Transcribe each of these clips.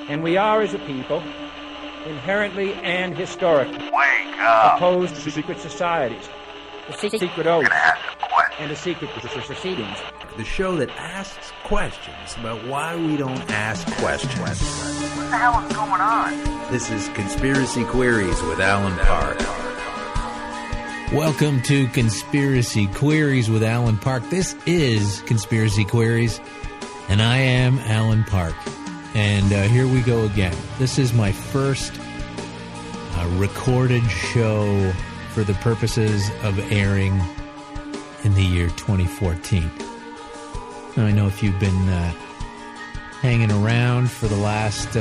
And we are, as a people, inherently and historically Wake up. opposed to secret societies, the secret oaths, and the secret proceedings. The show that asks questions about why we don't ask questions. What the hell is going on? This is Conspiracy Queries with Alan Park. Welcome to Conspiracy Queries with Alan Park. This is Conspiracy Queries, and I am Alan Park. And here we go again. This is my first recorded show for the purposes of airing in the year 2014. Now, I know if you've been hanging around for the last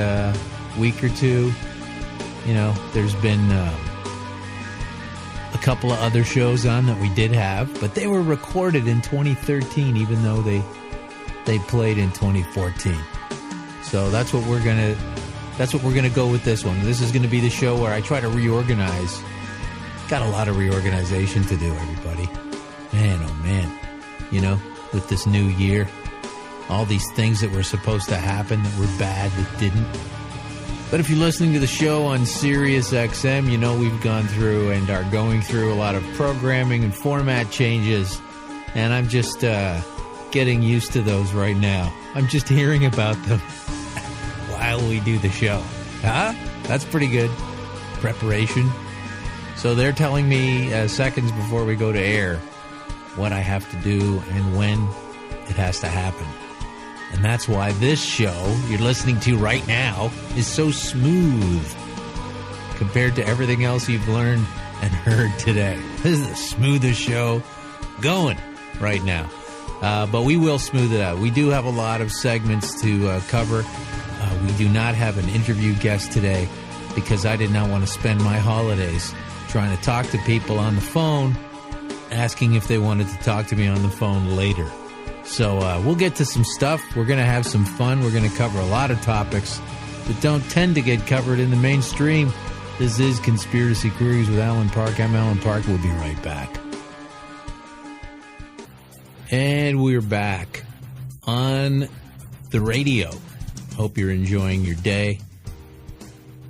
week or two, you know, there's been a couple of other shows on that we did have, but they were recorded in 2013, even though they played in 2014. So that's what we're gonna go with this one. This is gonna be the show where I try to reorganize. Got a lot of reorganization to do, everybody. Man, oh man. You know, with this new year, all these things that were supposed to happen that were bad that didn't. But if you're listening to the show on SiriusXM, you know we've gone through and are going through a lot of programming and format changes. And I'm just getting used to those right now. I'm just hearing about them while we do the show. Huh? That's pretty good. Preparation. So they're telling me seconds before we go to air what I have to do and when it has to happen. And that's why this show you're listening to right now is so smooth compared to everything else you've learned and heard today. This is the smoothest show going right now. But we will smooth it out. We do have a lot of segments to cover. We do not have an interview guest today because I did not want to spend my holidays trying to talk to people on the phone, asking if they wanted to talk to me on the phone later. So we'll get to some stuff. We're going to have some fun. We're going to cover a lot of topics that don't tend to get covered in the mainstream. This is Conspiracy Queries with Alan Park. I'm Alan Park. We'll be right back. And we're back on the radio. Hope you're enjoying your day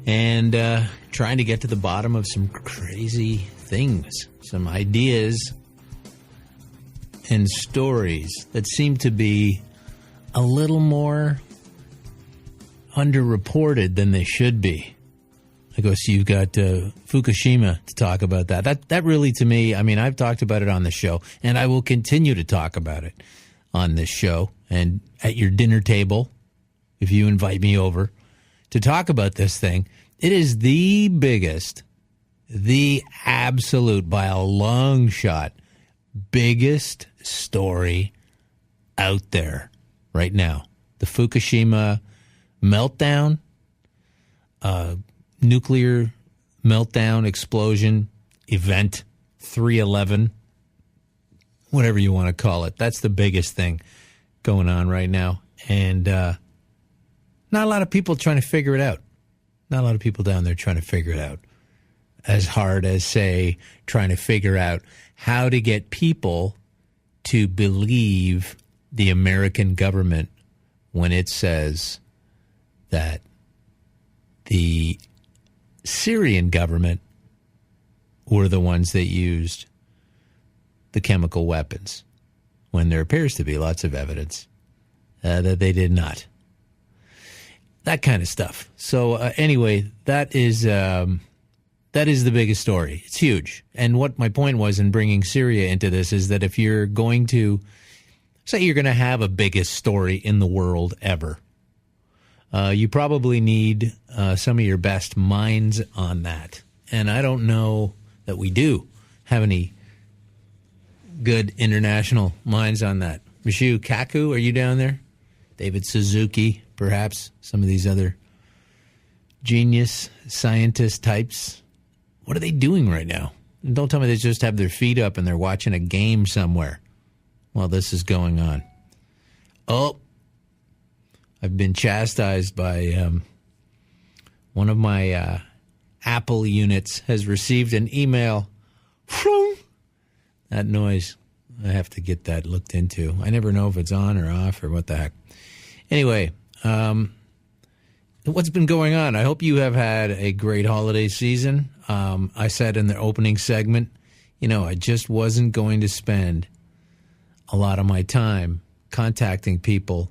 and trying to get to the bottom of some crazy things, some ideas and stories that seem to be a little more underreported than they should be. I guess you've got Fukushima to talk about that. That really, to me, I mean, I've talked about it on the show, and I will continue to talk about it on this show and at your dinner table if you invite me over to talk about this thing. It is the biggest, the absolute, by a long shot, biggest story out there right now. The Fukushima meltdown, nuclear meltdown, explosion, event 311, whatever you want to call it. That's the biggest thing going on right now. And not a lot of people trying to figure it out. Not a lot of people down there trying to figure it out. As hard as, say, trying to figure out how to get people to believe the American government when it says that the Syrian government were the ones that used the chemical weapons, when there appears to be lots of evidence that they did not. That kind of stuff. So anyway, that is the biggest story. It's huge. And what my point was in bringing Syria into this is that if you're going to, say you're going to have a biggest story in the world ever, you probably need some of your best minds on that. And I don't know that we do have any good international minds on that. Michio Kaku, are you down there? David Suzuki, perhaps. Some of these other genius scientist types. What are they doing right now? And don't tell me they just have their feet up and they're watching a game somewhere while this is going on. Oh, I've been chastised by one of my Apple units has received an email from that noise. I have to get that looked into. I never know if it's on or off or what the heck. Anyway, what's been going on? I hope you have had a great holiday season. I said in the opening segment, I just wasn't going to spend a lot of my time contacting people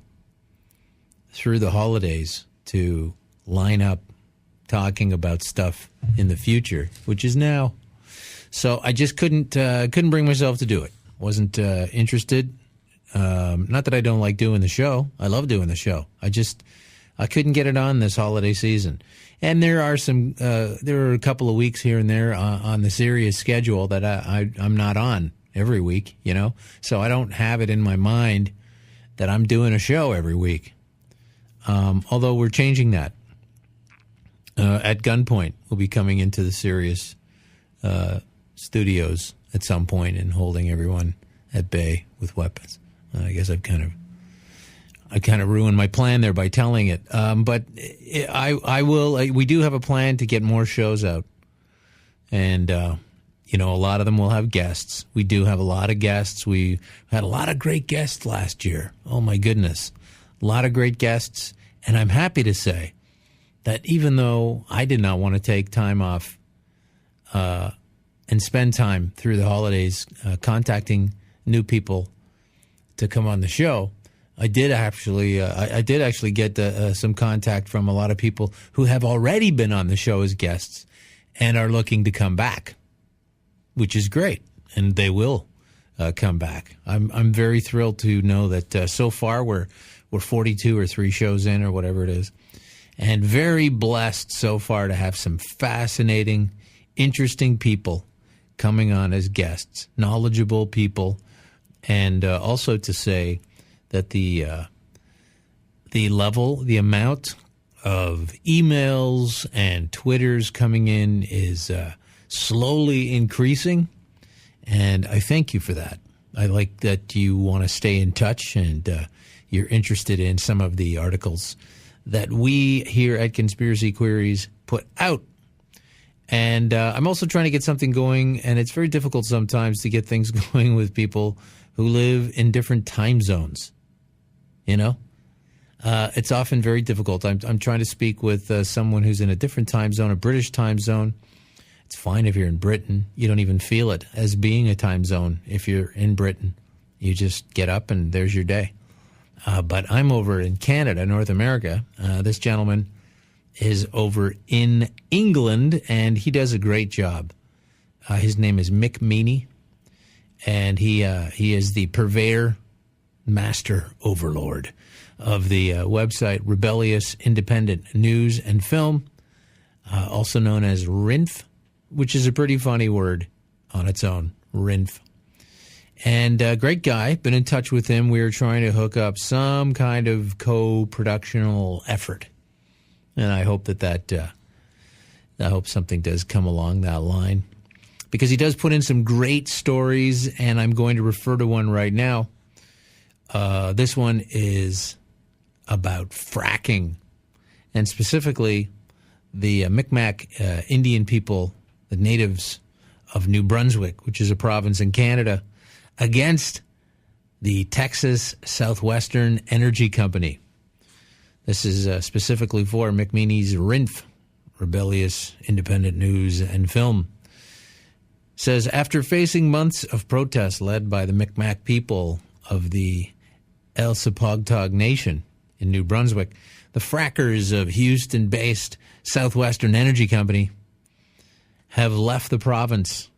through the holidays to line up talking about stuff in the future, which is now. So I just couldn't bring myself to do it. Wasn't interested. Not that I don't like doing the show. I love doing the show. I couldn't get it on this holiday season. And there are a couple of weeks here and there on the Sirius schedule that I'm not on every week, So I don't have it in my mind that I'm doing a show every week. Although we're changing that. At gunpoint, we'll be coming into the Sirius studios at some point and holding everyone at bay with weapons. I guess I kind of ruined my plan there by telling it. But I will. We do have a plan to get more shows out, and a lot of them will have guests. We do have a lot of guests. We had a lot of great guests last year. Oh my goodness, a lot of great guests, and I'm happy to say that even though I did not want to take time off and spend time through the holidays contacting new people to come on the show, I did actually get some contact from a lot of people who have already been on the show as guests and are looking to come back, which is great, and they will come back. I'm very thrilled to know that so far we're 42 or 3 shows in or whatever it is, and very blessed so far to have some fascinating, interesting people coming on as guests, knowledgeable people, and also to say that the amount of emails and Twitters coming in is slowly increasing, and I thank you for that. I like that you want to stay in touch and you're interested in some of the articles that we here at Conspiracy Queries put out. And I'm also trying to get something going, and it's very difficult sometimes to get things going with people who live in different time zones. It's often very difficult. I'm trying to speak with someone who's in a different time zone, a British time zone. It's fine if you're in Britain. You don't even feel it as being a time zone if you're in Britain. You just get up and there's your day. But I'm over in Canada, North America. This gentleman is over in England, and he does a great job. His name is Mick Meaney, and he is the purveyor, master overlord of the website Rebellious Independent News and Film, also known as RINF, which is a pretty funny word on its own, RINF. And great guy, been in touch with him. We are trying to hook up some kind of co-productional effort. And I hope I hope something does come along that line. Because he does put in some great stories, and I'm going to refer to one right now. This one is about fracking, and specifically the Mi'kmaq Indian people, the natives of New Brunswick, which is a province in Canada, against the Texas Southwestern Energy Company. This is specifically for McMeany's RINF, Rebellious Independent News and Film. Says, after facing months of protests led by the Mi'kmaq people of the Elsipogtog Nation in New Brunswick, the frackers of Houston-based Southwestern Energy Company have left the province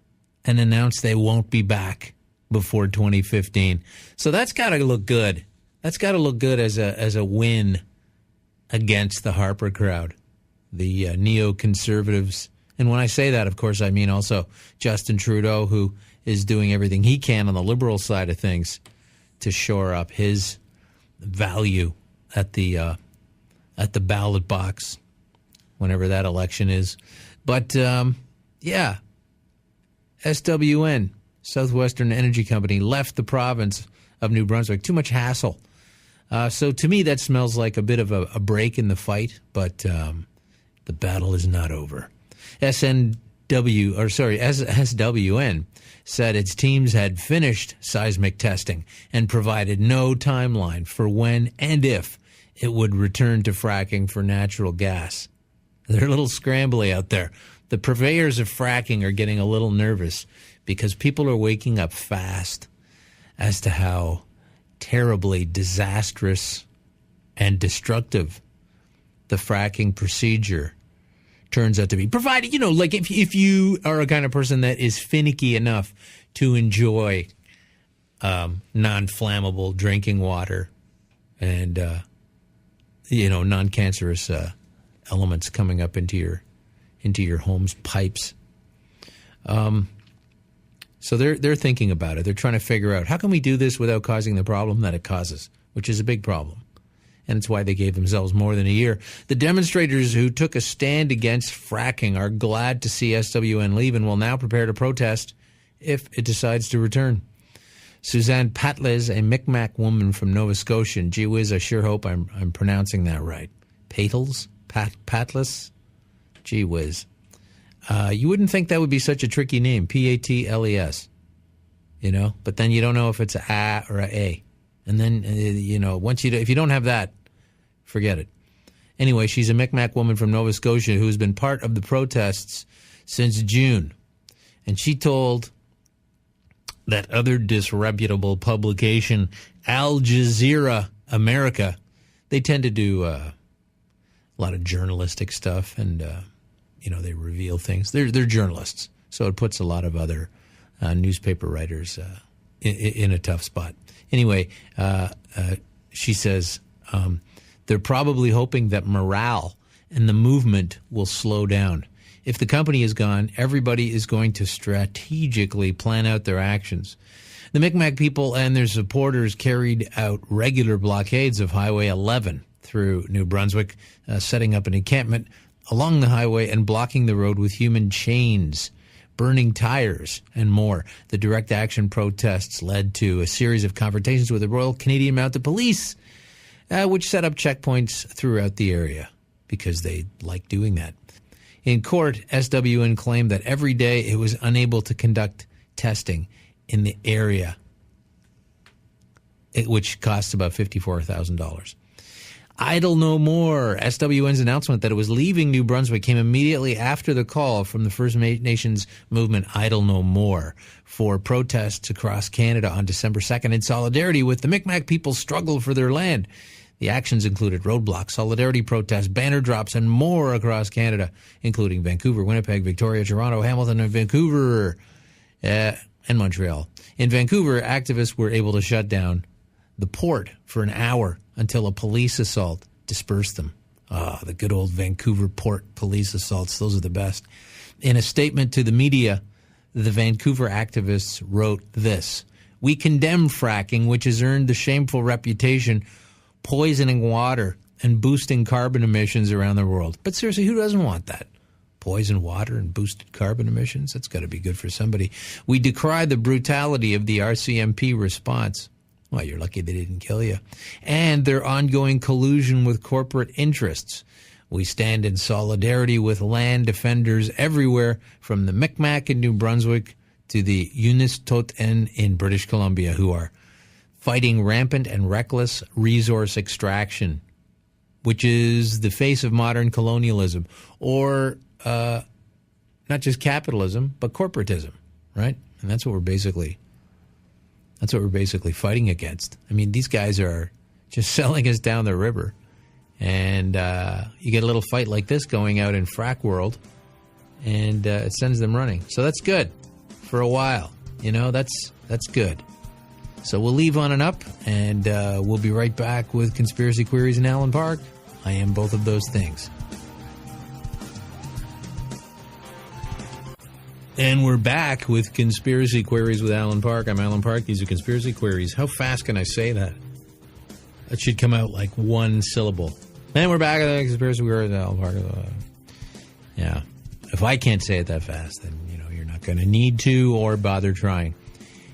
and announced they won't be back before 2015. So that's got to look good. That's got to look good as a win against the Harper crowd, the neoconservatives. And when I say that, of course, I mean also Justin Trudeau, who is doing everything he can on the liberal side of things to shore up his value at the ballot box, whenever that election is. But yeah, SWN, Southwestern Energy Company, left the province of New Brunswick. Too much hassle. So to me, that smells like a bit of a break in the fight, but the battle is not over. SWN said its teams had finished seismic testing and provided no timeline for when and if it would return to fracking for natural gas. They're a little scrambly out there. The purveyors of fracking are getting a little nervous because people are waking up fast as to how terribly disastrous and destructive the fracking procedure turns out to be. Provided, like if you are a kind of person that is finicky enough to enjoy non-flammable drinking water and, non-cancerous elements coming up into your home's pipes. So they're thinking about it. They're trying to figure out, how can we do this without causing the problem that it causes, which is a big problem. And it's why they gave themselves more than a year. The demonstrators who took a stand against fracking are glad to see SWN leave and will now prepare to protest if it decides to return. Suzanne Patles, a Micmac woman from Nova Scotia, and gee whiz, I sure hope I'm pronouncing that right. Patles? Patles? Gee whiz. You wouldn't think that would be such a tricky name, Patles, but then you don't know if it's a or a. And then, if you don't have that, forget it. Anyway, she's a Micmac woman from Nova Scotia who's been part of the protests since June. And she told that other disreputable publication, Al Jazeera America, they tend to do a lot of journalistic stuff and, they reveal things. They're journalists, so it puts a lot of other newspaper writers in a tough spot. Anyway, she says they're probably hoping that morale and the movement will slow down. If the company is gone, everybody is going to strategically plan out their actions. The Micmac people and their supporters carried out regular blockades of Highway 11 through New Brunswick, setting up an encampment along the highway and blocking the road with human chains, burning tires, and more. The direct action protests led to a series of confrontations with the Royal Canadian Mounted Police, which set up checkpoints throughout the area because they like doing that. In court, SWN claimed that every day it was unable to conduct testing in the area, which costs about $54,000. Idle no more. SWN's announcement that it was leaving New Brunswick came immediately after the call from the First Nations movement Idle No More for protests across Canada on December 2nd in solidarity with the Micmac people's struggle for their land. The actions included roadblocks, solidarity protests, banner drops, and more across Canada, including Vancouver, Winnipeg, Victoria, Toronto, Hamilton, and Vancouver, and Montreal. In Vancouver, activists were able to shut down the port for an hour until a police assault dispersed them. The good old Vancouver port police assaults, those are the best. In a statement to the media, the Vancouver activists wrote this: "We condemn fracking, which has earned the shameful reputation poisoning water and boosting carbon emissions around the world." But seriously, who doesn't want that? Poison water and boosted carbon emissions? That's got to be good for somebody. "We decry the brutality of the RCMP response." Well, you're lucky they didn't kill you. "And their ongoing collusion with corporate interests. We stand in solidarity with land defenders everywhere, from the Micmac in New Brunswick to the Unistoten in British Columbia, who are fighting rampant and reckless resource extraction, which is the face of modern colonialism, or not just capitalism, but corporatism, right? And that's what we're basically fighting against. I mean, these guys are just selling us down the river, and you get a little fight like this going out in frack world, and it sends them running. So that's good for a while. That's good. So we'll leave on and up, and we'll be right back with Conspiracy Queries in Allen Park. I am both of those things. And we're back with Conspiracy Queries with Allen Park. I'm Allen Park. These are Conspiracy Queries. How fast can I say that? That should come out like one syllable. And we're back at Conspiracy Queries with Allen Park. Yeah. If I can't say it that fast, then, you're not going to need to or bother trying.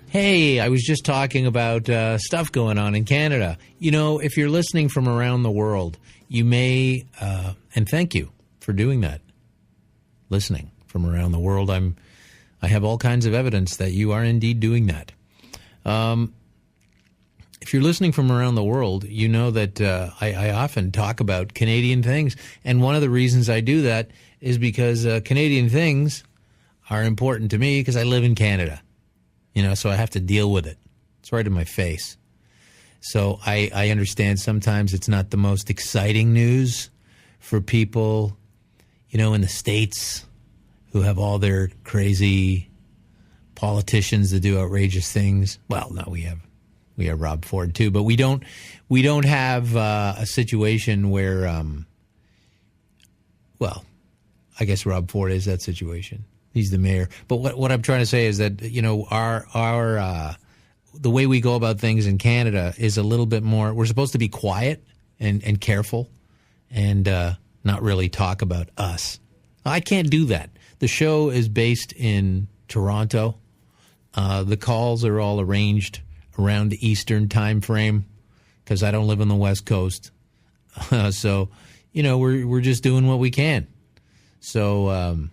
Hey, I was just talking about stuff going on in Canada. If you're listening from around the world, you may, and thank you for doing that, listening from around the world. I have all kinds of evidence that you are indeed doing that. if you're listening from around the world, you know that I often talk about Canadian things. And one of the reasons I do that is because Canadian things are important to me because I live in Canada. So I have to deal with it. It's right in my face. So I understand sometimes it's not the most exciting news for people, in the States who have all their crazy politicians that do outrageous things. Well, no, we have Rob Ford too, but we don't have a situation where, I guess Rob Ford is that situation. He's the mayor. But what I'm trying to say is that our the way we go about things in Canada is a little bit more. We're supposed to be quiet and careful, and not really talk about us. I can't do that. The show is based in Toronto. The calls are all arranged around the Eastern time frame because I don't live on the West Coast. So, we're just doing what we can. So,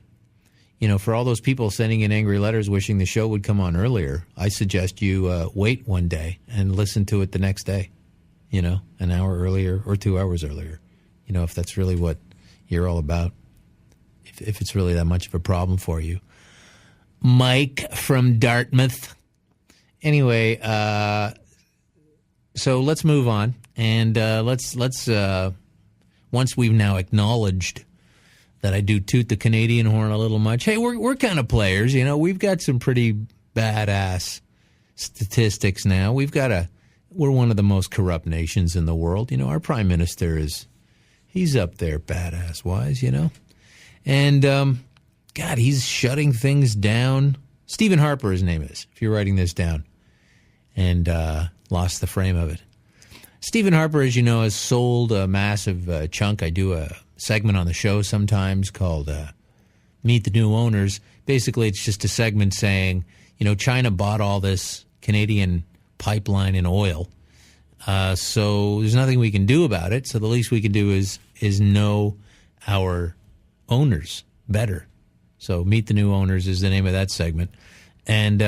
for all those people sending in angry letters wishing the show would come on earlier, I suggest you wait one day and listen to it the next day, an hour earlier or 2 hours earlier, if that's really what you're all about, if it's really that much of a problem for you. Mike from Dartmouth. Anyway, so let's move on, and let's once we've now acknowledged that I do toot the Canadian horn a little much. Hey, we're kind of players, We've got some pretty badass statistics now. we're one of the most corrupt nations in the world. Our prime minister he's up there badass wise, and God, he's shutting things down. Stephen Harper, his name is, if you're writing this down, and lost the frame of it. Stephen Harper, as you know, has sold a massive chunk. I do a segment on the show sometimes called Meet the New Owners. Basically, it's just a segment saying, China bought all this Canadian pipeline and oil, so there's nothing we can do about it. So the least we can do is know our owners better. So Meet the New Owners is the name of that segment. And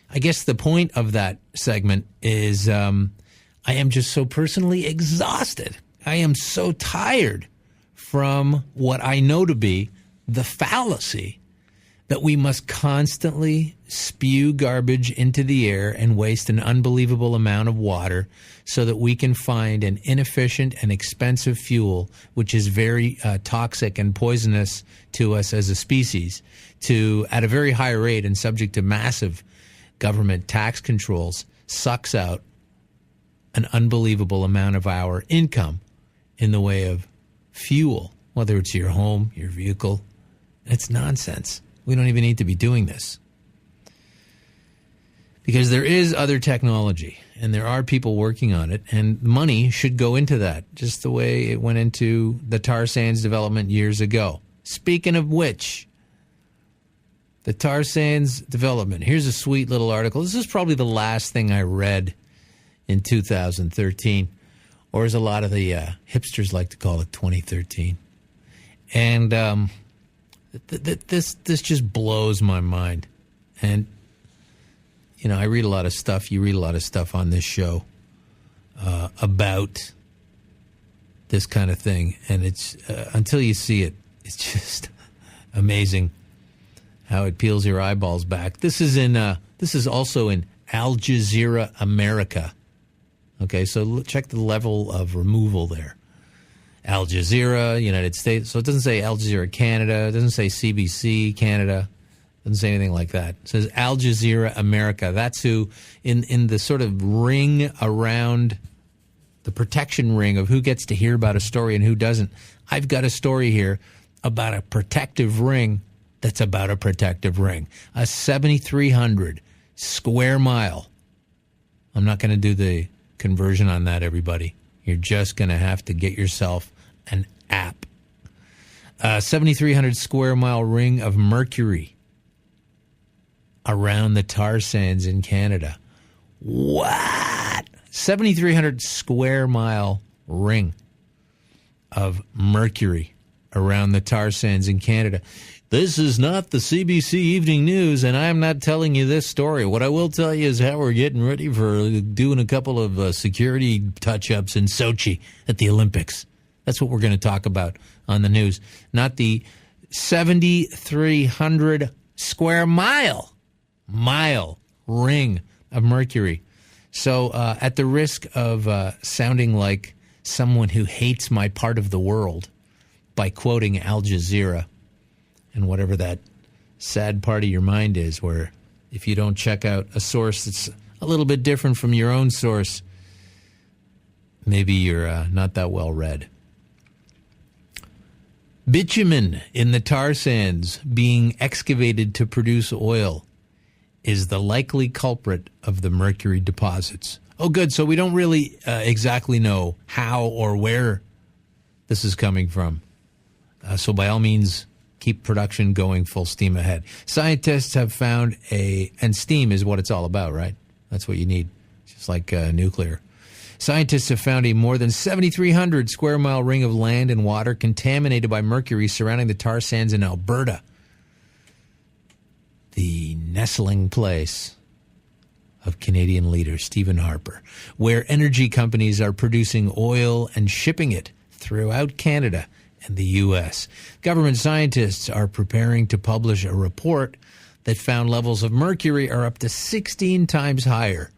I guess the point of that segment is I am just so personally exhausted. I am so tired from what I know to be the fallacy that we must constantly spew garbage into the air and waste an unbelievable amount of water so that we can find an inefficient and expensive fuel, which is very toxic and poisonous to us as a species, at a very high rate and subject to massive government tax controls, sucks out an unbelievable amount of our income in the way of fuel, whether it's your home, your vehicle. It's nonsense. We don't even need to be doing this. Because there is other technology, and there are people working on it, and money should go into that, just the way it went into the tar sands development years ago. Speaking of which, the tar sands development. Here's a sweet little article. This is probably the last thing I read in 2013, or as a lot of the hipsters like to call it, 2013. And this just blows my mind. And I read a lot of stuff. You read a lot of stuff on this show about this kind of thing, and it's until you see it, it's just amazing how it peels your eyeballs back. This is also in Al Jazeera America. Okay, so check the level of removal there. Al Jazeera, United States. So it doesn't say Al Jazeera Canada. It doesn't say CBC Canada. It doesn't say anything like that. It says Al Jazeera America. That's who, in the sort of ring around the protection ring of who gets to hear about a story and who doesn't. I've got a story here about a protective ring that's about a protective ring. A 7,300 square mile. I'm not going to do the conversion on that, everybody. You're just going to have to get yourself an app. 7,300 square mile ring of mercury around the tar sands in Canada. What? 7,300 square mile ring of mercury around the tar sands in Canada. This is not the CBC Evening News, and I'm not telling you this story. What I will tell you is how we're getting ready for doing a couple of security touch-ups in Sochi at the Olympics. That's what we're going to talk about on the news, not the 7,300 square mile ring of mercury. So at the risk of sounding like someone who hates my part of the world by quoting Al Jazeera and whatever that sad part of your mind is, where if you don't check out a source that's a little bit different from your own source, maybe you're not that well read. Bitumen in the tar sands being excavated to produce oil is the likely culprit of the mercury deposits. Oh, good. So we don't really exactly know how or where this is coming from. So by all means, keep production going full steam ahead. Scientists have found and steam is what it's all about, right? That's what you need, just like nuclear. Scientists have found a more than 7,300 square mile ring of land and water contaminated by mercury surrounding the tar sands in Alberta, the nestling place of Canadian leader Stephen Harper, where energy companies are producing oil and shipping it throughout Canada and the U.S. Government scientists are preparing to publish a report that found levels of mercury are up to 16 times higher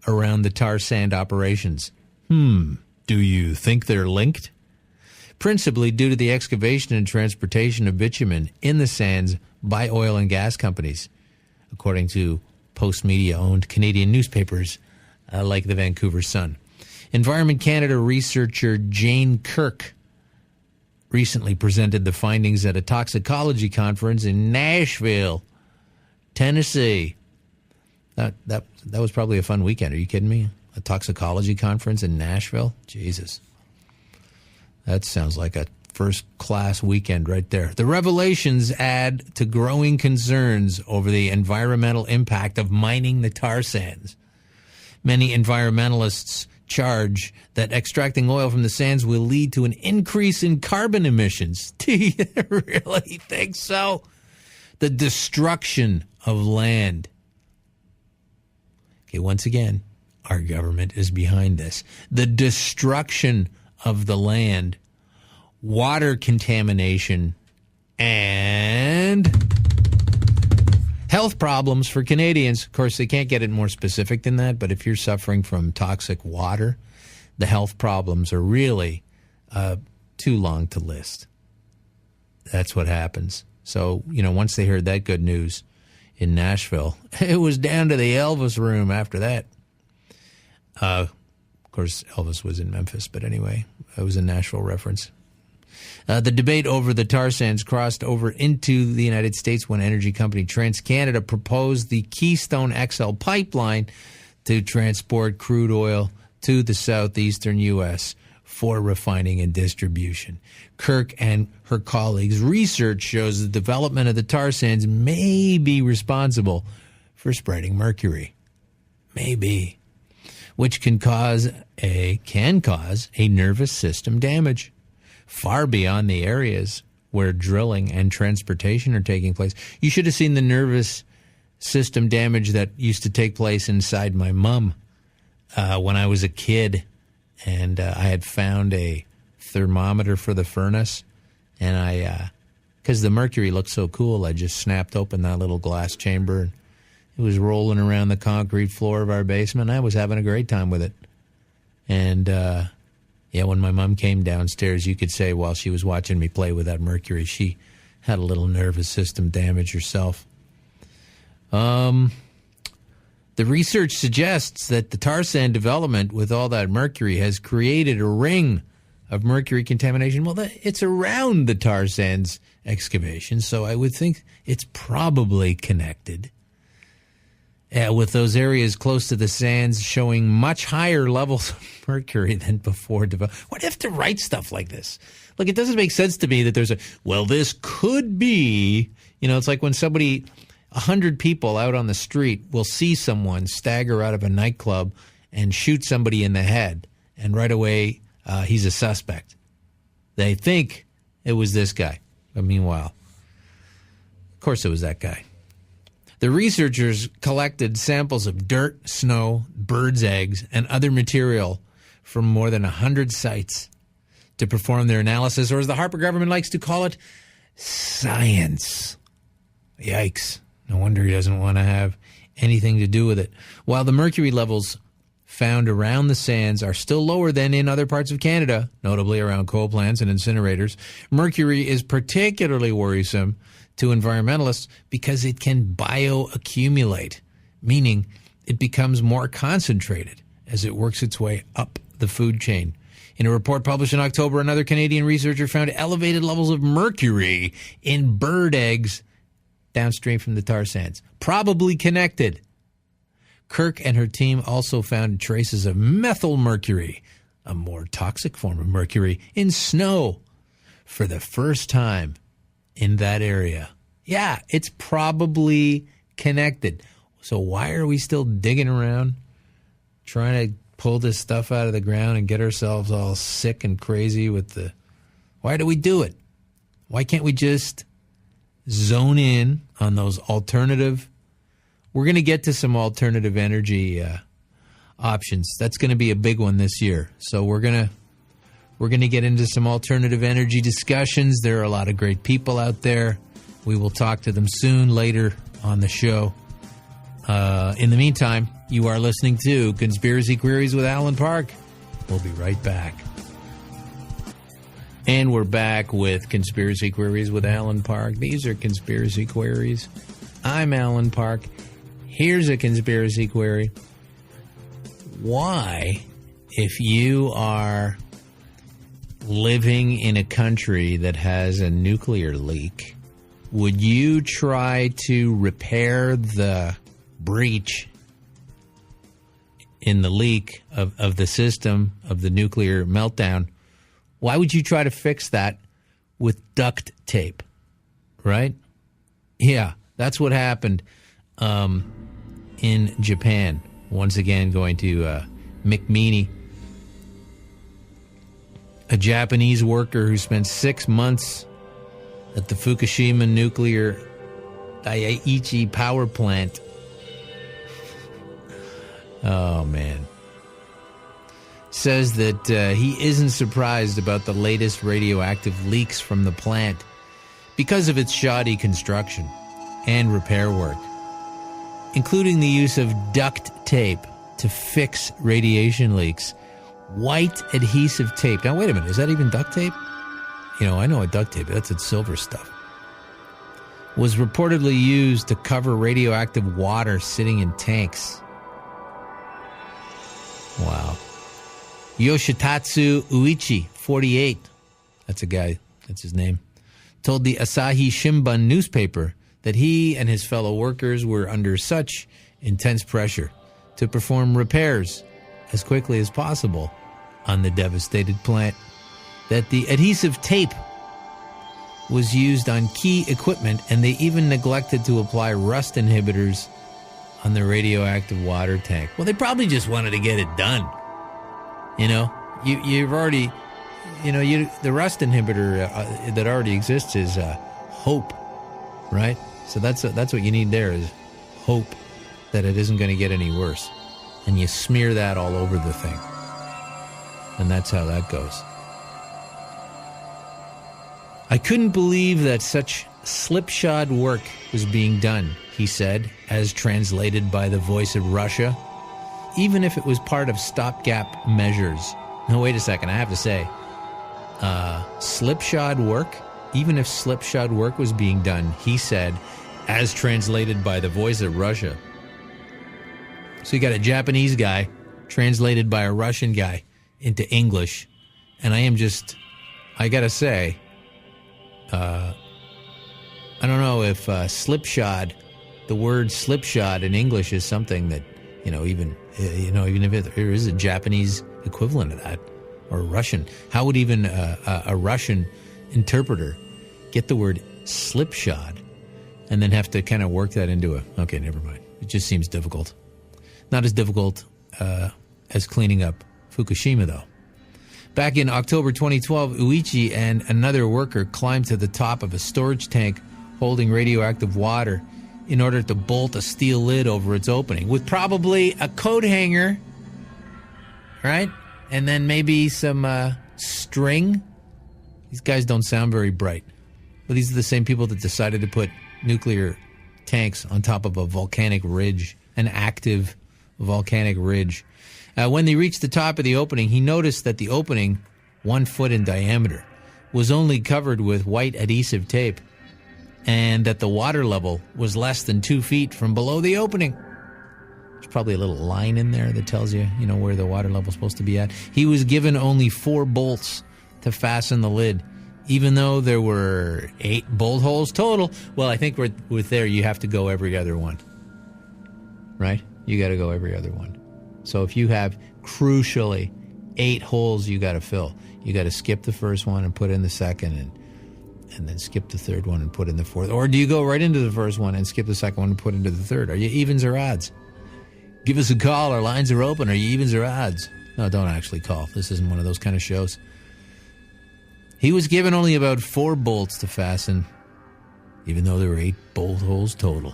around the tar sand operations. Do you think they're linked? Principally due to the excavation and transportation of bitumen in the sands by oil and gas companies, according to Post-Media-owned Canadian newspapers like the Vancouver Sun. Environment Canada researcher Jane Kirk recently presented the findings at a toxicology conference in Nashville, Tennessee. That was probably a fun weekend. Are you kidding me? A toxicology conference in Nashville? Jesus. That sounds like a first-class weekend right there. The revelations add to growing concerns over the environmental impact of mining the tar sands. Many environmentalists charge that extracting oil from the sands will lead to an increase in carbon emissions. Do you really think so? The destruction of land. Okay, once again, our government is behind this. The destruction of the land, water contamination, and health problems for Canadians. Of course, they can't get it more specific than that, but if you're suffering from toxic water, the health problems are really too long to list. That's what happens. So, once they heard that good news in Nashville, it was down to the Elvis room after that. Of course, Elvis was in Memphis, but anyway, it was a Nashville reference. The debate over the tar sands crossed over into the United States when energy company TransCanada proposed the Keystone XL pipeline to transport crude oil to the southeastern U.S. for refining and distribution. Kirk and her colleagues' research shows the development of the tar sands may be responsible for spreading mercury. Maybe. Which can cause a nervous system damage far beyond the areas where drilling and transportation are taking place. You should have seen the nervous system damage that used to take place inside my mom when I was a kid, and I had found a thermometer for the furnace, and because the mercury looked so cool, I just snapped open that little glass chamber, and it was rolling around the concrete floor of our basement. I was having a great time with it. And, when my mom came downstairs, you could say while she was watching me play with that mercury, she had a little nervous system damage herself. The research suggests that the tar sand development with all that mercury has created a ring of mercury contamination. Well, it's around the tar sands excavation, so I would think it's probably connected. With those areas close to the sands showing much higher levels of mercury than before. Why do you have to write stuff like this? Look, it doesn't make sense to me that there's this could be, it's like when 100 people out on the street will see someone stagger out of a nightclub and shoot somebody in the head, and right away he's a suspect. They think it was this guy. But meanwhile, of course it was that guy. The researchers collected samples of dirt, snow, birds' eggs, and other material from more than 100 sites to perform their analysis, or as the Harper government likes to call it, science. Yikes. No wonder he doesn't want to have anything to do with it. While the mercury levels found around the sands are still lower than in other parts of Canada, notably around coal plants and incinerators, mercury is particularly worrisome to environmentalists because it can bioaccumulate, meaning it becomes more concentrated as it works its way up the food chain. In a report published in October, another Canadian researcher found elevated levels of mercury in bird eggs downstream from the tar sands, probably connected. Kirk and her team also found traces of methyl mercury, a more toxic form of mercury, in snow for the first time in that area. Yeah, it's probably connected. So why are we still digging around, trying to pull this stuff out of the ground and get ourselves all sick and crazy with the... Why do we do it? Why can't we just zone in on those alternative... We're going to get to some alternative energy options. That's going to be a big one this year. So we're going to get into some alternative energy discussions. There are a lot of great people out there. We will talk to them soon later on the show. In the meantime, you are listening to Conspiracy Queries with Alan Park. We'll be right back. And we're back with Conspiracy Queries with Alan Park. These are Conspiracy Queries. I'm Alan Park. Here's a conspiracy query. Why, if you are living in a country that has a nuclear leak, would you try to repair the breach in the leak of the system of the nuclear meltdown? Why would you try to fix that with duct tape? Right? Yeah, that's what happened in Japan. Once again, going to McMeany, a Japanese worker who spent 6 months at the Fukushima nuclear Daiichi power plant. Oh, man. Says that he isn't surprised about the latest radioactive leaks from the plant because of its shoddy construction and repair work, including the use of duct tape to fix radiation leaks. White adhesive tape. Now, wait a minute. Is that even duct tape? You know, I know what duct tape is. That's its silver stuff. Was reportedly used to cover radioactive water sitting in tanks. Wow. Yoshitatsu Uichi, 48. That's a guy. That's his name. Told the Asahi Shimbun newspaper that he and his fellow workers were under such intense pressure to perform repairs as quickly as possible on the devastated plant that the adhesive tape was used on key equipment, and they even neglected to apply rust inhibitors on the radioactive water tank. Well, they probably just wanted to get it done. You know, you've already, the rust inhibitor that already exists is hope, right? So that's what you need there is hope that it isn't going to get any worse. And you smear that all over the thing. And that's how that goes. I couldn't believe that such slipshod work was being done, he said, as translated by the Voice of Russia, even if it was part of stopgap measures. Now, wait a second, I have to say, slipshod work? Even if slipshod work was being done, he said, as translated by the Voice of Russia. So you got a Japanese guy translated by a Russian guy into English. And I gotta say, I don't know if slipshod, the word slipshod in English is something that, even if there is a Japanese equivalent of that, or Russian. How would even a Russian interpreter get the word slipshod and then have to kind of work that into okay, never mind. It just seems difficult. Not as difficult as cleaning up Fukushima, though. Back in October 2012, Uichi and another worker climbed to the top of a storage tank holding radioactive water in order to bolt a steel lid over its opening with probably a coat hanger, right? And then maybe some string. These guys don't sound very bright. But these are the same people that decided to put nuclear tanks on top of a volcanic ridge, an active volcanic ridge. When they reached the top of the opening, he noticed that the opening, 1 foot in diameter, was only covered with white adhesive tape, and that the water level was less than 2 feet from below the opening. There's probably a little line in there that tells you, where the water level is supposed to be at. He was given only 4 bolts to fasten the lid, even though there were 8 bolt holes total. Well, I think with there, you have to go every other one, right? You got to go every other one. So if you have, crucially, 8 holes you got to fill, you got to skip the first one and put in the second, and then skip the third one and put in the fourth. Or do you go right into the first one and skip the second one and put into the third? Are you evens or odds? Give us a call. Our lines are open. Are you evens or odds? No, don't actually call. This isn't one of those kind of shows. He was given only about 4 bolts to fasten, even though there were 8 bolt holes total.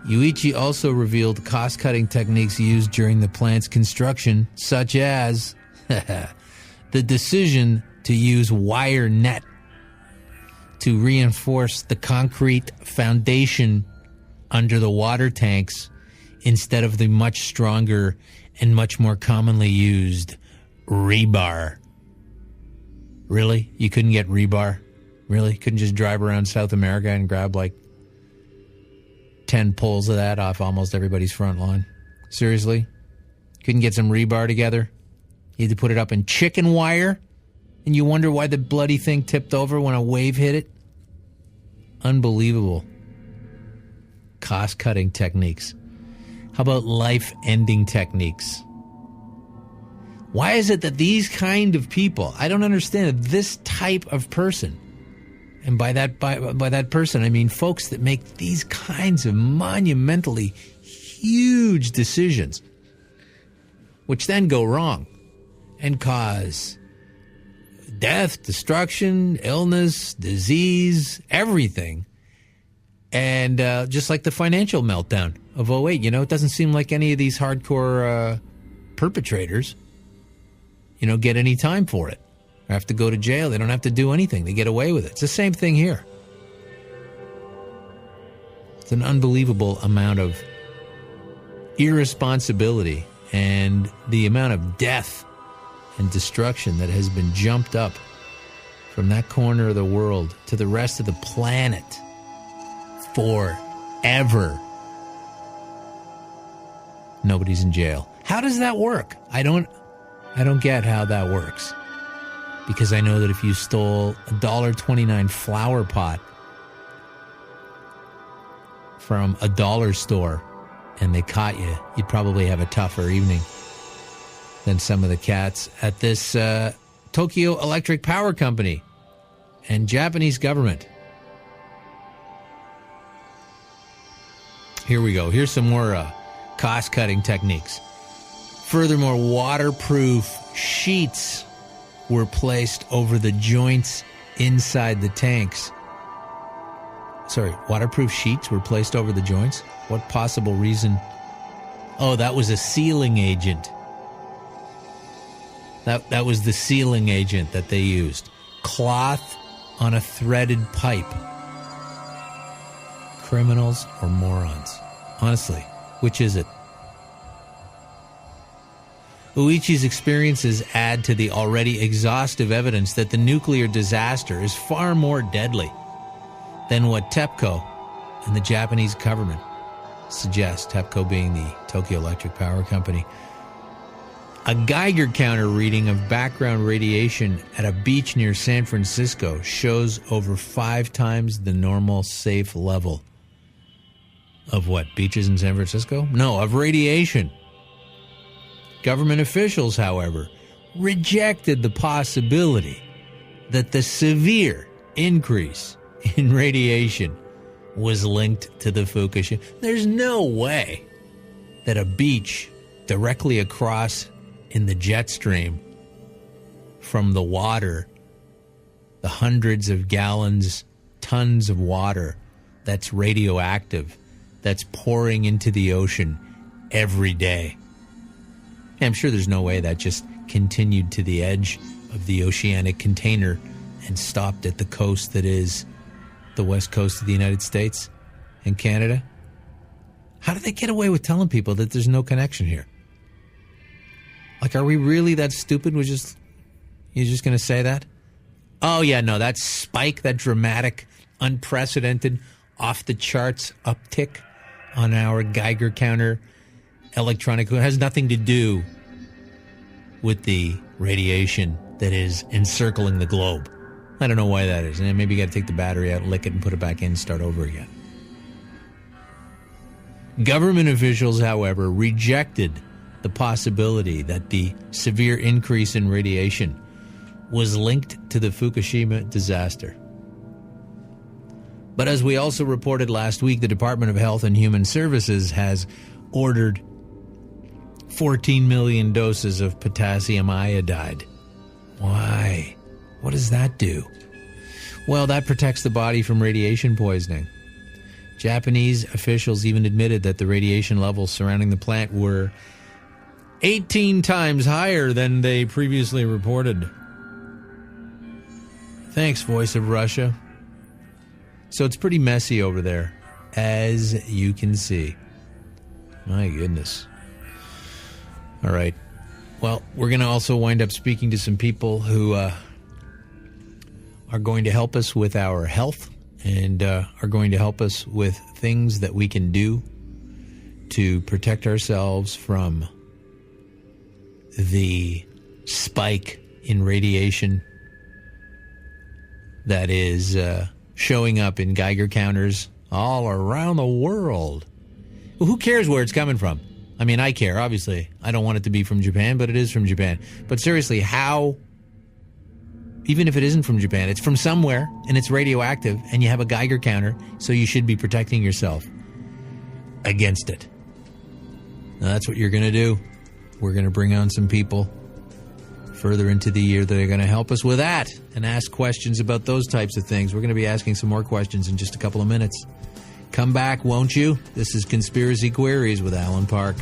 Yuichi also revealed cost-cutting techniques used during the plant's construction, such as the decision to use wire net to reinforce the concrete foundation under the water tanks instead of the much stronger and much more commonly used rebar. Really? You couldn't get rebar? Really? Couldn't just drive around South America and grab like 10 poles of that off almost everybody's front lawn? Seriously? Couldn't get some rebar together? You had to put it up in chicken wire? And you wonder why the bloody thing tipped over when a wave hit it? Unbelievable. Cost-cutting techniques. How about life-ending techniques? Why is it that these kind of people, I don't understand, this type of person, and by that person, I mean folks that make these kinds of monumentally huge decisions, which then go wrong and cause death, destruction, illness, disease, everything. And just like the financial meltdown of 08, it doesn't seem like any of these hardcore perpetrators, get any time for it. Or have to go to jail. They don't have to do anything. They get away with it. It's the same thing here. It's an unbelievable amount of irresponsibility and the amount of death and destruction that has been jumped up from that corner of the world to the rest of the planet forever. Nobody's in jail. How does that work? I don't get how that works. Because I know that if you stole a $1.29 flower pot from a dollar store and they caught you, you'd probably have a tougher evening than some of the cats at this Tokyo Electric Power Company and Japanese government. Here we go. Here's some more cost-cutting techniques. Furthermore, waterproof sheets were placed over the joints inside the tanks. Sorry, waterproof sheets were placed over the joints? What possible reason? Oh, that was a sealing agent. That was the sealing agent that they used. Cloth on a threaded pipe. Criminals or morons? Honestly, which is it? Uichi's experiences add to the already exhaustive evidence that the nuclear disaster is far more deadly than what TEPCO and the Japanese government suggest, TEPCO being the Tokyo Electric Power Company. A Geiger counter reading of background radiation at a beach near San Francisco shows over 5 times the normal safe level. Of what, beaches in San Francisco? No, of radiation. Government officials, however, rejected the possibility that the severe increase in radiation was linked to the Fukushima. There's no way that a beach directly across in the jet stream from the water, the hundreds of gallons, tons of water that's radioactive, that's pouring into the ocean every day. I'm sure there's no way that just continued to the edge of the oceanic container and stopped at the coast that is the west coast of the United States and Canada. How do they get away with telling people that there's no connection here? Like, are we really that stupid? You're just going to say that? Oh, yeah, no, that spike, that dramatic, unprecedented, off-the-charts uptick on our Geiger counter electronic, it has nothing to do with the radiation that is encircling the globe. I don't know why that is. And maybe you got to take the battery out, lick it, and put it back in and start over again. Government officials, however, rejected the possibility that the severe increase in radiation was linked to the Fukushima disaster. But as we also reported last week, the Department of Health and Human Services has ordered 14 million doses of potassium iodide. Why? What does that do? Well, that protects the body from radiation poisoning. Japanese officials even admitted that the radiation levels surrounding the plant were 18 times higher than they previously reported. Thanks, Voice of Russia. So it's pretty messy over there, as you can see. My goodness. All right. Well, we're going to also wind up speaking to some people who are going to help us with our health and are going to help us with things that we can do to protect ourselves from the spike in radiation that is showing up in Geiger counters all around the world. Well, who cares where it's coming from? I mean, I care, obviously. I don't want it to be from Japan, but it is from Japan. But seriously, how, even if it isn't from Japan, it's from somewhere, and it's radioactive, and you have a Geiger counter, so you should be protecting yourself against it. Now, that's what you're going to do. We're going to bring on some people further into the year that are going to help us with that and ask questions about those types of things. We're going to be asking some more questions in just a couple of minutes. Come back, won't you? This is Conspiracy Queries with Alan Park.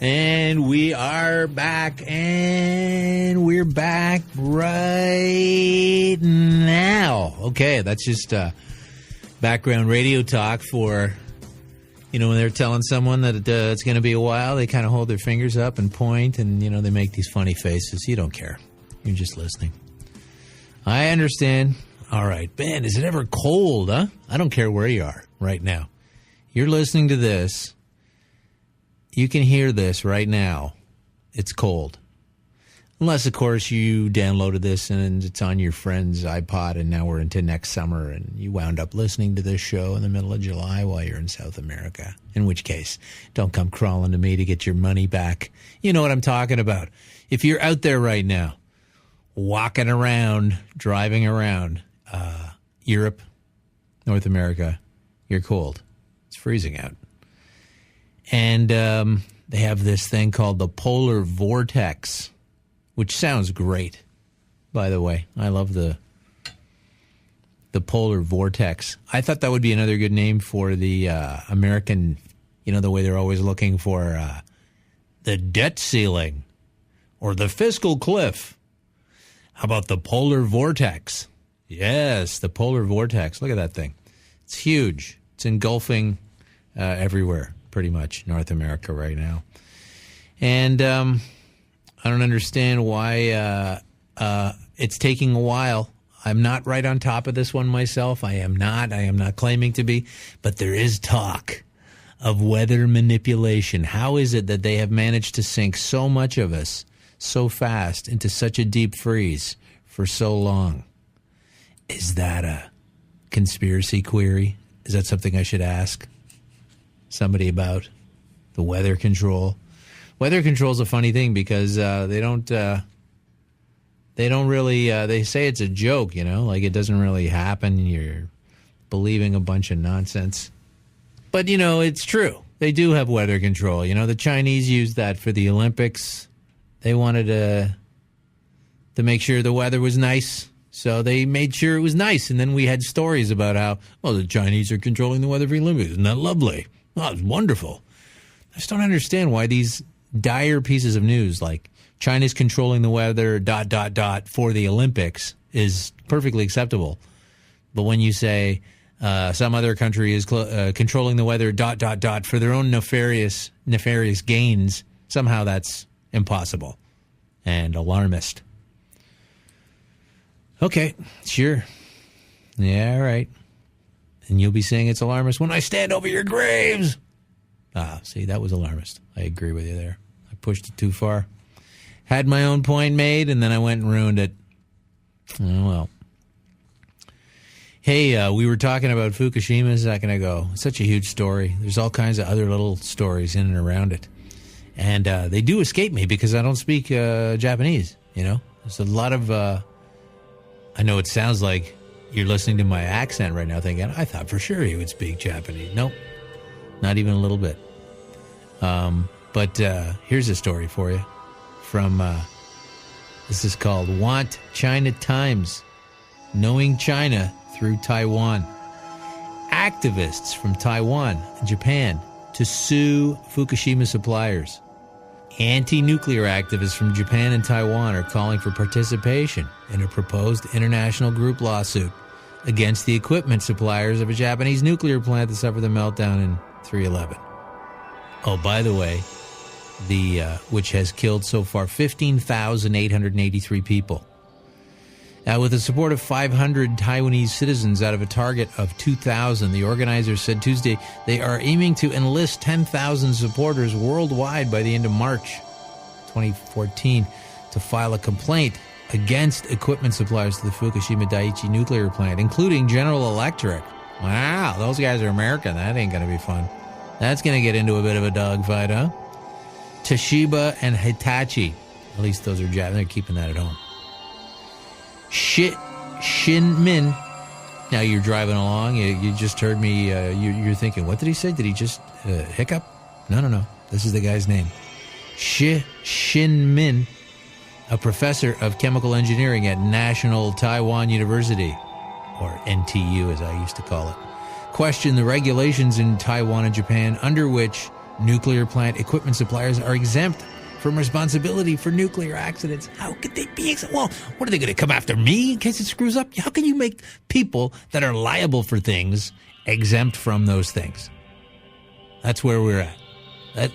And we are back, and we're back right now. Okay, that's just background radio talk for, you know, when they're telling someone that it's going to be a while, they kind of hold their fingers up and point, and, you know, they make these funny faces. You don't care. You're just listening. I understand. All right. Man, is it ever cold, huh? I don't care where you are right now. You're listening to this. You can hear this right now. It's cold. Unless, of course, you downloaded this and it's on your friend's iPod and now we're into next summer and you wound up listening to this show in the middle of July while you're in South America. In which case, don't come crawling to me to get your money back. You know what I'm talking about. If you're out there right now, walking around, driving around, Europe, North America, you're cold. It's freezing out. And they have this thing called the polar vortex, which sounds great, by the way. I love the polar vortex. I thought that would be another good name for the American, you know, the way they're always looking for the debt ceiling or the fiscal cliff. How about the polar vortex? Yes, the polar vortex. Look at that thing. It's huge. It's engulfing everywhere, pretty much, North America right now. And I don't understand why it's taking a while. I'm not right on top of this one myself. I am not claiming to be. But there is talk of weather manipulation. How is it that they have managed to sink so much of us so fast into such a deep freeze for so long? Is that a conspiracy query? Is that something I should ask somebody about? The weather control. Weather control is a funny thing because they don't really, they say it's a joke, you know, like it doesn't really happen. You're believing a bunch of nonsense. But, you know, it's true. They do have weather control. You know, the Chinese used that for the Olympics. They wanted to make sure the weather was nice, so they made sure it was nice. And then we had stories about how, well, the Chinese are controlling the weather for the Olympics. Isn't that lovely? Oh, it's wonderful. I just don't understand why these dire pieces of news, like China's controlling the weather, ... for the Olympics, is perfectly acceptable. But when you say some other country is controlling the weather, ... for their own nefarious gains, somehow that's impossible and alarmist. Okay, sure. Yeah, all right. And you'll be saying it's alarmist when I stand over your graves. Ah, see, that was alarmist. I agree with you there. I pushed it too far. Had my own point made, and then I went and ruined it. Oh, well. Hey, we were talking about Fukushima a second ago. It's such a huge story. There's all kinds of other little stories in and around it. And they do escape me because I don't speak Japanese, you know? There's a lot of... I know it sounds like you're listening to my accent right now thinking, I thought for sure he would speak Japanese. Nope, not even a little bit. But here's a story for you from, this is called Want China Times, Knowing China Through Taiwan. Activists from Taiwan and Japan to sue Fukushima suppliers. Anti-nuclear activists from Japan and Taiwan are calling for participation in a proposed international group lawsuit against the equipment suppliers of a Japanese nuclear plant that suffered the meltdown in 3/11. Oh, by the way, which has killed so far 15,883 people. With the support of 500 Taiwanese citizens out of a target of 2,000, the organizers said Tuesday they are aiming to enlist 10,000 supporters worldwide by the end of March 2014 to file a complaint against equipment suppliers to the Fukushima Daiichi nuclear plant, including General Electric. Wow, those guys are American. That ain't going to be fun. That's going to get into a bit of a dogfight, huh? Toshiba and Hitachi. At least those are Japanese. They're keeping that at home. Shinmin. Now you're driving along. You just heard me. You're thinking, what did he say? Did he just hiccup? No. This is the guy's name. Shinmin, a professor of chemical engineering at National Taiwan University, or NTU as I used to call it, questioned the regulations in Taiwan and Japan under which nuclear plant equipment suppliers are exempt from responsibility for nuclear accidents. How could they be exempt? Well, what are they going to come after me in case it screws up? How can you make people that are liable for things exempt from those things? That's where we're at.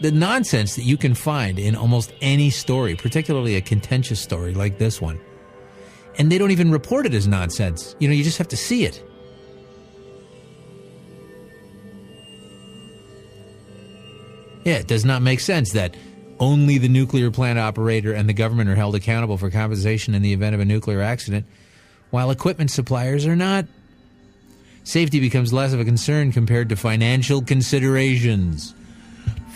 The nonsense that you can find in almost any story, particularly a contentious story like this one, and they don't even report it as nonsense. You know, you just have to see it. Yeah, it does not make sense that only the nuclear plant operator and the government are held accountable for compensation in the event of a nuclear accident, while equipment suppliers are not. Safety becomes less of a concern compared to financial considerations.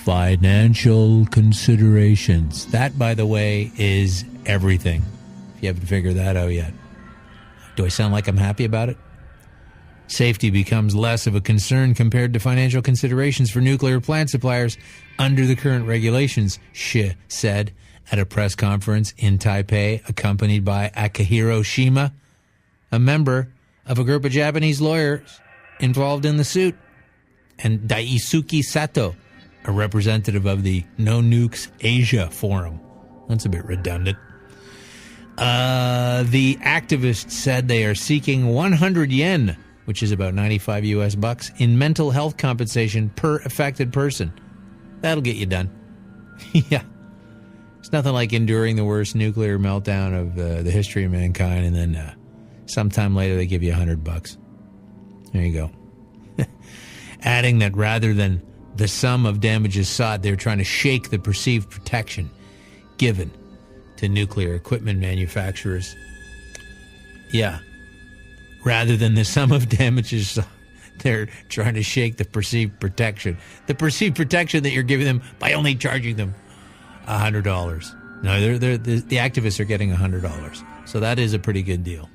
Financial considerations. That, by the way, is everything. If you haven't figured that out yet. Do I sound like I'm happy about it? Safety becomes less of a concern compared to financial considerations for nuclear plant suppliers under the current regulations, Shi said at a press conference in Taipei, accompanied by Akihiro Shima, a member of a group of Japanese lawyers involved in the suit, and Daisuke Sato, a representative of the No Nukes Asia Forum. That's a bit redundant. The activists said they are seeking 100 yen, which is about 95 US bucks, in mental health compensation per affected person. That'll get you done. Yeah. It's nothing like enduring the worst nuclear meltdown of the history of mankind, and then sometime later they give you 100 bucks. There you go. Adding that rather than the sum of damages sought, they're trying to shake the perceived protection given to nuclear equipment manufacturers. Yeah. Rather than the sum of damages sought, they're trying to shake the perceived protection. The perceived protection that you're giving them by only charging them $100. No, the activists are getting $100. So that is a pretty good deal.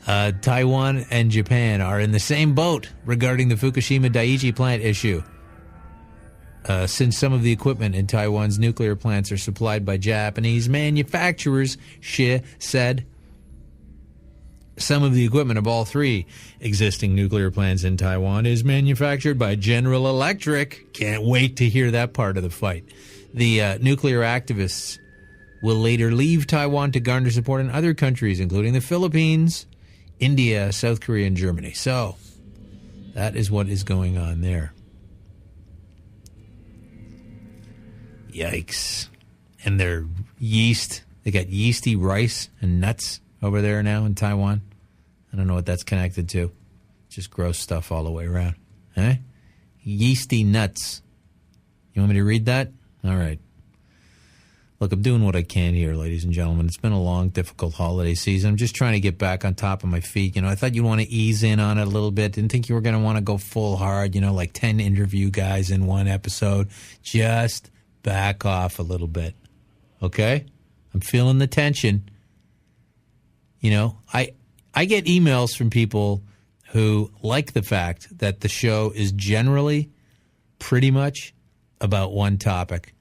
Taiwan and Japan are in the same boat regarding the Fukushima Daiichi plant issue. since some of the equipment in Taiwan's nuclear plants are supplied by Japanese manufacturers, Xi said. Some of the equipment of all three existing nuclear plants in Taiwan is manufactured by General Electric. Can't wait to hear that part of the fight. The nuclear activists will later leave Taiwan to garner support in other countries, including the Philippines, India, South Korea, and Germany. So that is what is going on there. Yikes. And their yeast, they got yeasty rice and nuts over there now in Taiwan. I don't know what that's connected to. Just gross stuff all the way around. Eh? Yeasty nuts. You want me to read that? All right. Look, I'm doing what I can here, ladies and gentlemen. It's been a long, difficult holiday season. I'm just trying to get back on top of my feet. You know, I thought you'd want to ease in on it a little bit. Didn't think you were going to want to go full hard, you know, like 10 interview guys in one episode. Just back off a little bit. Okay? I'm feeling the tension. You know, I get emails from people who like the fact that the show is generally pretty much about one topic,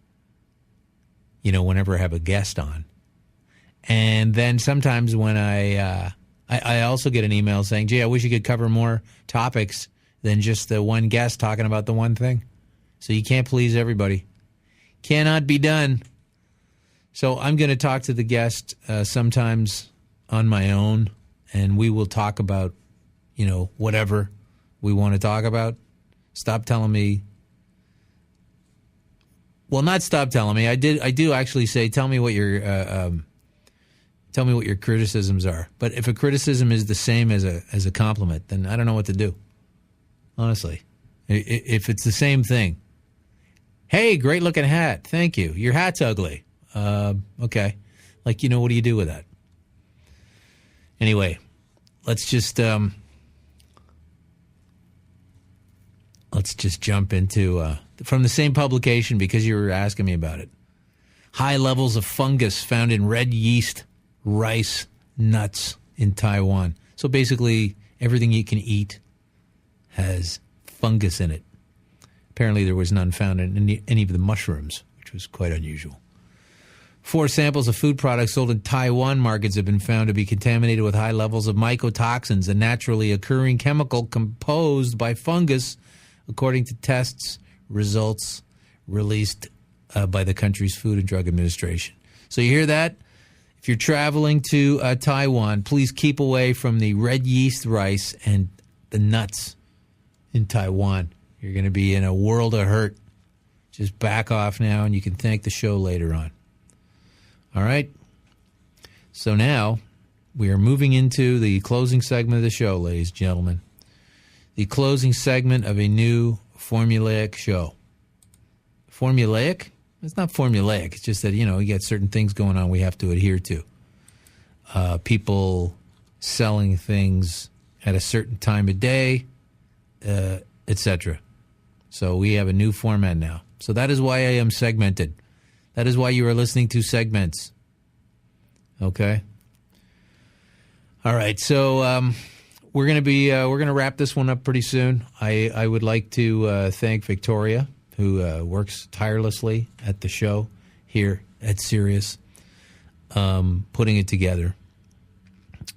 you know, whenever I have a guest on. And then sometimes when I also get an email saying, gee, I wish you could cover more topics than just the one guest talking about the one thing. So you can't please everybody. Cannot be done. So I'm going to talk to the guest sometimes on my own, and we will talk about, you know, whatever we want to talk about. Stop telling me. Well, not stop telling me. I do actually say, tell me what your criticisms are. But if a criticism is the same as a compliment, then I don't know what to do. Honestly, if it's the same thing. Hey, great looking hat. Thank you. Your hat's ugly. Okay. Like, you know, what do you do with that? Anyway, let's just jump into from the same publication, because you were asking me about it. High levels of fungus found in red yeast rice nuts in Taiwan. So basically, everything you can eat has fungus in it. Apparently, there was none found in any of the mushrooms, which was quite unusual. 4 samples of food products sold in Taiwan markets have been found to be contaminated with high levels of mycotoxins, a naturally occurring chemical composed by fungus, according to tests results released by the country's Food and Drug Administration. So you hear that? If you're traveling to Taiwan, please keep away from the red yeast rice and the nuts in Taiwan. You're going to be in a world of hurt. Just back off now, and you can thank the show later on. All right. So now we are moving into the closing segment of the show, ladies and gentlemen. The closing segment of a new formulaic show. Formulaic? It's not formulaic. It's just that, you know, you got certain things going on we have to adhere to. People selling things at a certain time of day, etc. So we have a new format now. So that is why I am segmented. That is why you are listening to segments. Okay? All right, so we're going to wrap this one up pretty soon. I would like to thank Victoria, who works tirelessly at the show here at Sirius, putting it together.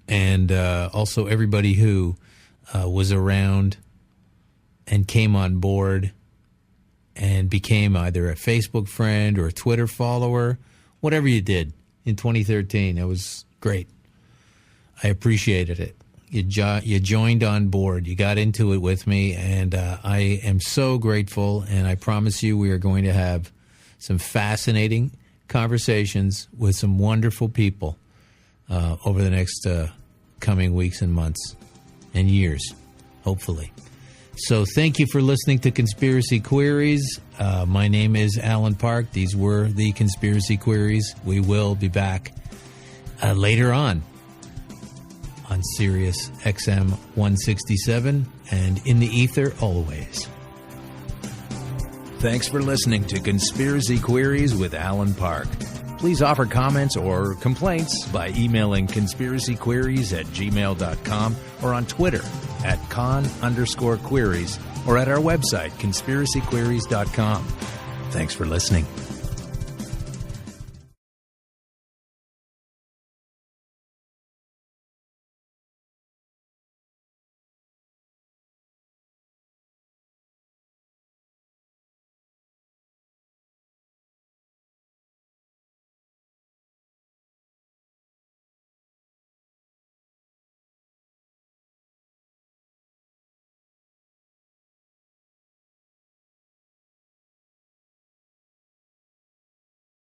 And also everybody who was around and came on board and became either a Facebook friend or a Twitter follower, whatever you did in 2013. It was great. I appreciated it. You joined on board. You got into it with me, and I am so grateful, and I promise you we are going to have some fascinating conversations with some wonderful people over the next coming weeks and months and years, hopefully. So thank you for listening to Conspiracy Queries. My name is Alan Park. These were the Conspiracy Queries. We will be back later on SiriusXM 167 and in the ether always. Thanks for listening to Conspiracy Queries with Alan Park. Please offer comments or complaints by emailing conspiracyqueries@gmail.com or on Twitter @con_queries or at our website, conspiracyqueries.com. Thanks for listening.